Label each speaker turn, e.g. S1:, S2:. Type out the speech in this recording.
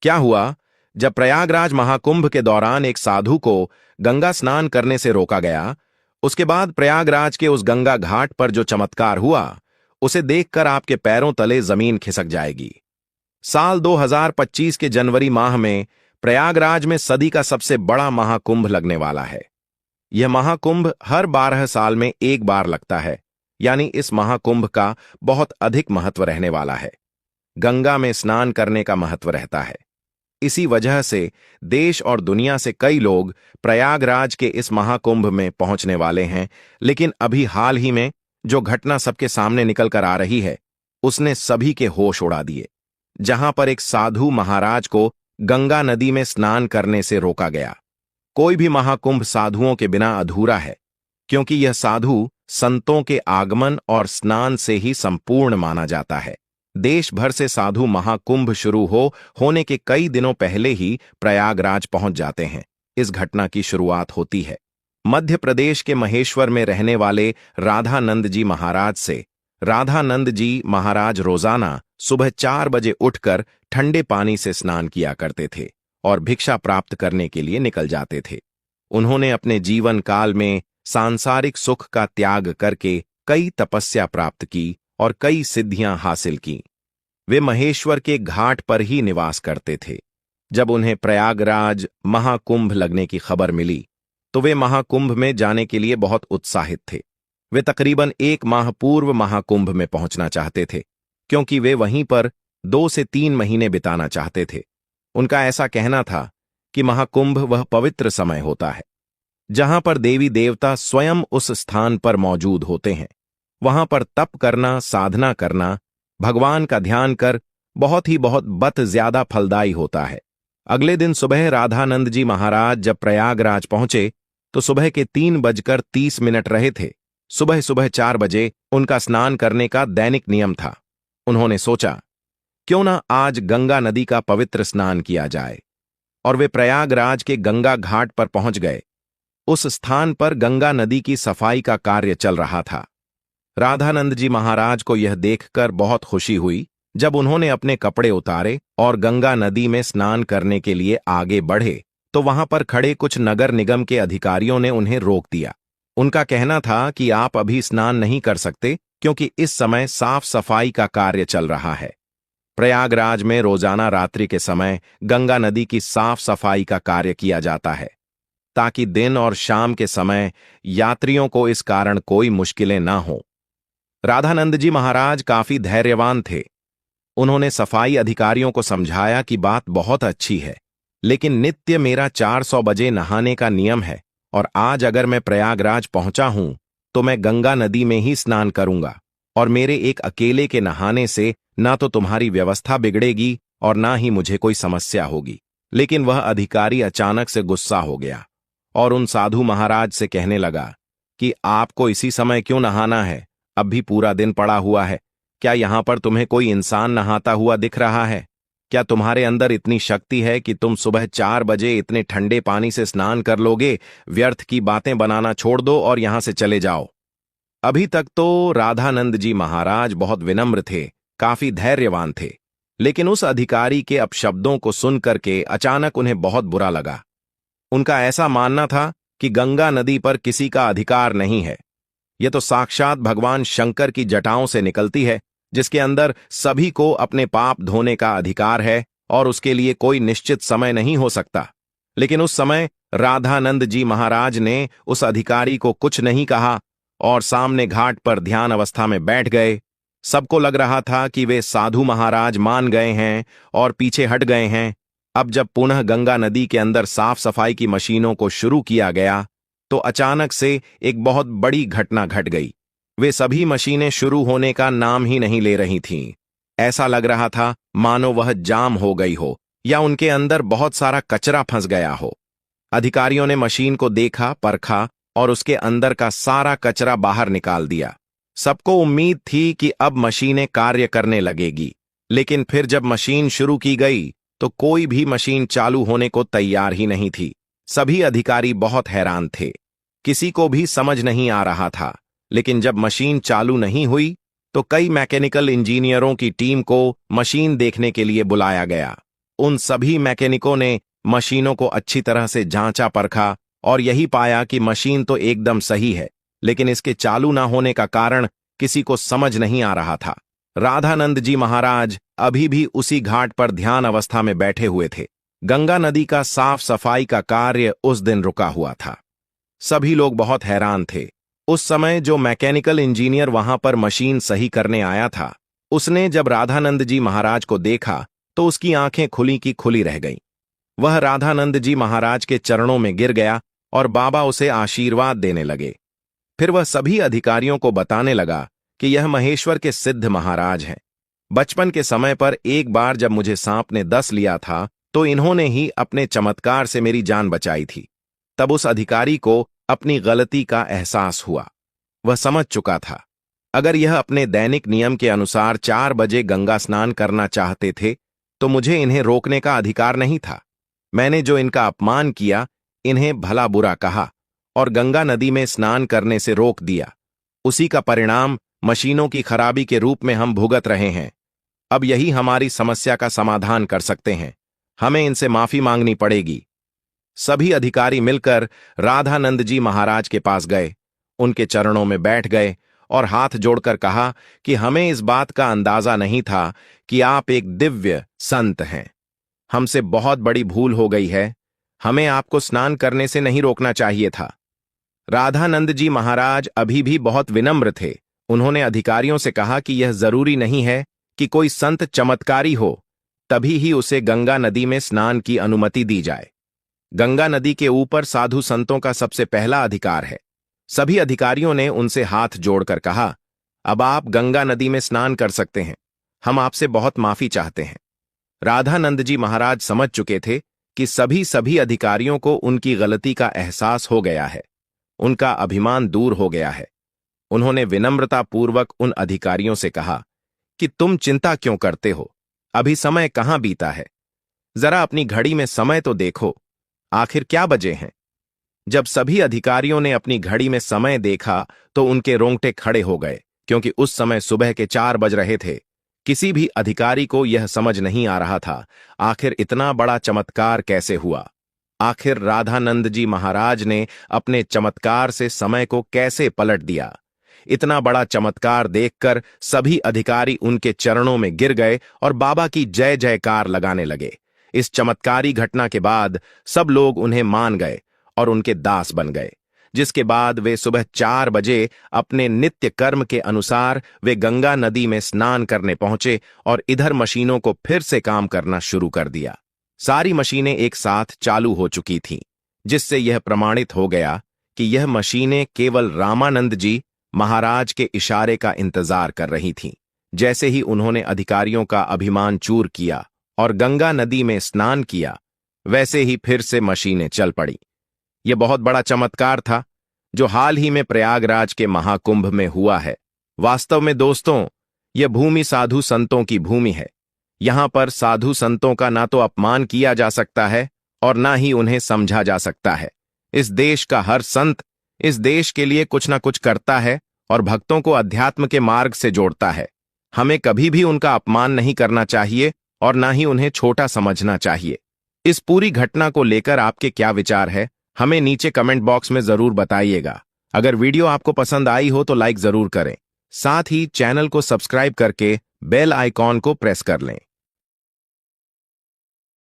S1: क्या हुआ? जब प्रयागराज महाकुंभ के दौरान एक साधु को गंगा स्नान करने से रोका गया, उसके बाद प्रयागराज के उस गंगा घाट पर जो चमत्कार हुआ, उसे देखकर आपके पैरों तले जमीन खिसक जाएगी। साल 2025 के जनवरी माह में प्रयागराज में सदी का सबसे बड़ा महाकुंभ लगने वाला है। यह महाकुंभ हर 12 साल में एक बार लगता है, यानी इस महाकुंभ का बहुत अधिक महत्व रहने वाला है। गंगा में स्नान करने का महत्व रहता है। इसी वजह से देश और दुनिया से कई लोग प्रयागराज के इस महाकुंभ में पहुंचने वाले हैं। लेकिन अभी हाल ही में जो घटना सबके सामने निकल कर आ रही है, उसने सभी के होश उड़ा दिए। जहां पर एक साधु महाराज को गंगा नदी में स्नान करने से रोका गया। कोई भी महाकुंभ साधुओं के बिना अधूरा है, क्योंकि यह साधु संतों के आगमन और स्नान से ही संपूर्ण माना जाता है। देश भर से साधु महाकुंभ शुरू होने के कई दिनों पहले ही प्रयागराज पहुंच जाते हैं। इस घटना की शुरुआत होती है मध्य प्रदेश के महेश्वर में रहने वाले राधानंद जी महाराज से। राधानंद जी महाराज रोजाना सुबह 4 बजे उठकर ठंडे पानी से स्नान किया करते थे और भिक्षा प्राप्त करने के लिए निकल जाते थे। उन्होंने अपने जीवन काल में सांसारिक सुख का त्याग करके कई तपस्या प्राप्त की और कई सिद्धियां हासिल की। वे महेश्वर के घाट पर ही निवास करते थे। जब उन्हें प्रयागराज महाकुंभ लगने की खबर मिली, तो वे महाकुंभ में जाने के लिए बहुत उत्साहित थे। वे तकरीबन 1 माह पूर्व महाकुंभ में पहुंचना चाहते थे, क्योंकि वे वहीं पर 2 से 3 महीने बिताना चाहते थे। उनका ऐसा कहना था कि महाकुंभ वह पवित्र समय होता है जहां पर देवी देवता स्वयं उस स्थान पर मौजूद होते हैं। वहां पर तप करना, साधना करना, भगवान का ध्यान कर बहुत ज्यादा फलदायी होता है। अगले दिन सुबह राधानंद जी महाराज जब प्रयागराज पहुंचे, तो सुबह के 3:30 रहे थे। सुबह सुबह 4 बजे उनका स्नान करने का दैनिक नियम था। उन्होंने सोचा, क्यों ना आज गंगा नदी का पवित्र स्नान किया जाए, और वे प्रयागराज के गंगा घाट पर पहुंच गए। उस स्थान पर गंगा नदी की सफाई का कार्य चल रहा था। राधानंद जी महाराज को यह देखकर बहुत खुशी हुई। जब उन्होंने अपने कपड़े उतारे और गंगा नदी में स्नान करने के लिए आगे बढ़े, तो वहां पर खड़े कुछ नगर निगम के अधिकारियों ने उन्हें रोक दिया। उनका कहना था कि आप अभी स्नान नहीं कर सकते, क्योंकि इस समय साफ सफाई का कार्य चल रहा है। प्रयागराज में रोजाना रात्रि के समय गंगा नदी की साफ सफाई का कार्य किया जाता है, ताकि दिन और शाम के समय यात्रियों को इस कारण कोई मुश्किलें ना हो। राधानंद जी महाराज काफी धैर्यवान थे। उन्होंने सफाई अधिकारियों को समझाया कि बात बहुत अच्छी है, लेकिन नित्य मेरा 400 बजे नहाने का नियम है, और आज अगर मैं प्रयागराज पहुंचा हूं तो मैं गंगा नदी में ही स्नान करूंगा, और मेरे एक अकेले के नहाने से ना तो तुम्हारी व्यवस्था बिगड़ेगी और ना ही मुझे कोई समस्या होगी। लेकिन वह अधिकारी अचानक से गुस्सा हो गया और उन साधु महाराज से कहने लगा कि आपको इसी समय क्यों नहाना है? अब भी पूरा दिन पड़ा हुआ है। क्या यहां पर तुम्हें कोई इंसान नहाता हुआ दिख रहा है? क्या तुम्हारे अंदर इतनी शक्ति है कि तुम सुबह 4 बजे इतने ठंडे पानी से स्नान कर लोगे? व्यर्थ की बातें बनाना छोड़ दो और यहां से चले जाओ। अभी तक तो राधानंद जी महाराज बहुत विनम्र थे, काफी धैर्यवान थे, लेकिन उस अधिकारी के अपशब्दों को सुनकर के अचानक उन्हें बहुत बुरा लगा। उनका ऐसा मानना था कि गंगा नदी पर किसी का अधिकार नहीं है। यह तो साक्षात भगवान शंकर की जटाओं से निकलती है, जिसके अंदर सभी को अपने पाप धोने का अधिकार है और उसके लिए कोई निश्चित समय नहीं हो सकता। लेकिन उस समय राधानंद जी महाराज ने उस अधिकारी को कुछ नहीं कहा और सामने घाट पर ध्यान अवस्था में बैठ गए। सबको लग रहा था कि वे साधु महाराज मान गए हैं और पीछे हट गए हैं। अब जब पुनः गंगा नदी के अंदर साफ सफाई की मशीनों को शुरू किया गया, तो अचानक से एक बहुत बड़ी घटना घट गई। वे सभी मशीनें शुरू होने का नाम ही नहीं ले रही थीं। ऐसा लग रहा था मानो वह जाम हो गई हो या उनके अंदर बहुत सारा कचरा फंस गया हो। अधिकारियों ने मशीन को देखा, परखा और उसके अंदर का सारा कचरा बाहर निकाल दिया। सबको उम्मीद थी कि अब मशीनें कार्य करने लगेगी, लेकिन फिर जब मशीन शुरू की गई तो कोई भी मशीन चालू होने को तैयार ही नहीं थी। सभी अधिकारी बहुत हैरान थे, किसी को भी समझ नहीं आ रहा था। लेकिन जब मशीन चालू नहीं हुई तो कई मैकेनिकल इंजीनियरों की टीम को मशीन देखने के लिए बुलाया गया। उन सभी मैकेनिकों ने मशीनों को अच्छी तरह से जांचा परखा और यही पाया कि मशीन तो एकदम सही है, लेकिन इसके चालू ना होने का कारण किसी को समझ नहीं आ रहा था। राधानंद जी महाराज अभी भी उसी घाट पर ध्यान अवस्था में बैठे हुए थे। गंगा नदी का साफ सफाई का कार्य उस दिन रुका हुआ था। सभी लोग बहुत हैरान थे। उस समय जो मैकेनिकल इंजीनियर वहां पर मशीन सही करने आया था, उसने जब राधानंद जी महाराज को देखा तो उसकी आंखें खुली की खुली रह गईं। वह राधानंद जी महाराज के चरणों में गिर गया और बाबा उसे आशीर्वाद देने लगे। फिर वह सभी अधिकारियों को बताने लगा कि यह महेश्वर के सिद्ध महाराज हैं। बचपन के समय पर एक बार जब मुझे सांप ने डस लिया था तो इन्होंने ही अपने चमत्कार से मेरी जान बचाई थी। तब उस अधिकारी को अपनी गलती का एहसास हुआ। वह समझ चुका था, अगर यह अपने दैनिक नियम के अनुसार 4 बजे गंगा स्नान करना चाहते थे तो मुझे इन्हें रोकने का अधिकार नहीं था। मैंने जो इनका अपमान किया, इन्हें भला बुरा कहा और गंगा नदी में स्नान करने से रोक दिया, उसी का परिणाम मशीनों की खराबी के रूप में हम भुगत रहे हैं। अब यही हमारी समस्या का समाधान कर सकते हैं। हमें इनसे माफी मांगनी पड़ेगी। सभी अधिकारी मिलकर राधानंद जी महाराज के पास गए, उनके चरणों में बैठ गए और हाथ जोड़कर कहा कि हमें इस बात का अंदाजा नहीं था कि आप एक दिव्य संत हैं। हमसे बहुत बड़ी भूल हो गई है। हमें आपको स्नान करने से नहीं रोकना चाहिए था। राधानंद जी महाराज अभी भी बहुत विनम्र थे। उन्होंने अधिकारियों से कहा कि यह जरूरी नहीं है कि कोई संत चमत्कारी हो तभी ही उसे गंगा नदी में स्नान की अनुमति दी जाए। गंगा नदी के ऊपर साधु संतों का सबसे पहला अधिकार है। सभी अधिकारियों ने उनसे हाथ जोड़कर कहा, अब आप गंगा नदी में स्नान कर सकते हैं। हम आपसे बहुत माफी चाहते हैं। राधानंद जी महाराज समझ चुके थे कि सभी अधिकारियों को उनकी गलती का एहसास हो गया है। उनका अभिमान दूर हो गया है। उन्होंने विनम्रतापूर्वक उन अधिकारियों से कहा कि तुम चिंता क्यों करते हो? अभी समय कहां बीता है? जरा अपनी घड़ी में समय तो देखो, आखिर क्या बजे हैं? जब सभी अधिकारियों ने अपनी घड़ी में समय देखा तो उनके रोंगटे खड़े हो गए, क्योंकि उस समय सुबह के 4 बज रहे थे। किसी भी अधिकारी को यह समझ नहीं आ रहा था, आखिर इतना बड़ा चमत्कार कैसे हुआ? आखिर राधानंद जी महाराज ने अपने चमत्कार से समय को कैसे पलट दिया? इतना बड़ा चमत्कार देखकर सभी अधिकारी उनके चरणों में गिर गए और बाबा की जय जयकार लगाने लगे। इस चमत्कारी घटना के बाद सब लोग उन्हें मान गए और उनके दास बन गए, जिसके बाद वे सुबह 4 बजे अपने नित्य कर्म के अनुसार वे गंगा नदी में स्नान करने पहुंचे और इधर मशीनों को फिर से काम करना शुरू कर दिया। सारी मशीनें एक साथ चालू हो चुकी थीं, जिससे यह प्रमाणित हो गया कि यह मशीनें केवल रामानंद जी महाराज के इशारे का इंतजार कर रही थीं। जैसे ही उन्होंने अधिकारियों का अभिमान चूर किया और गंगा नदी में स्नान किया, वैसे ही फिर से मशीनें चल पड़ी। यह बहुत बड़ा चमत्कार था जो हाल ही में प्रयागराज के महाकुंभ में हुआ है। वास्तव में दोस्तों, यह भूमि साधु संतों की भूमि है। यहां पर साधु संतों का ना तो अपमान किया जा सकता है और ना ही उन्हें समझा जा सकता है। इस देश का हर संत इस देश के लिए कुछ ना कुछ करता है और भक्तों को अध्यात्म के मार्ग से जोड़ता है। हमें कभी भी उनका अपमान नहीं करना चाहिए और ना ही उन्हें छोटा समझना चाहिए। इस पूरी घटना को लेकर आपके क्या विचार है, हमें नीचे कमेंट बॉक्स में जरूर बताइएगा। अगर वीडियो आपको पसंद आई हो तो लाइक जरूर करें। साथ ही चैनल को सब्सक्राइब करके बेल आइकॉन को प्रेस कर लें।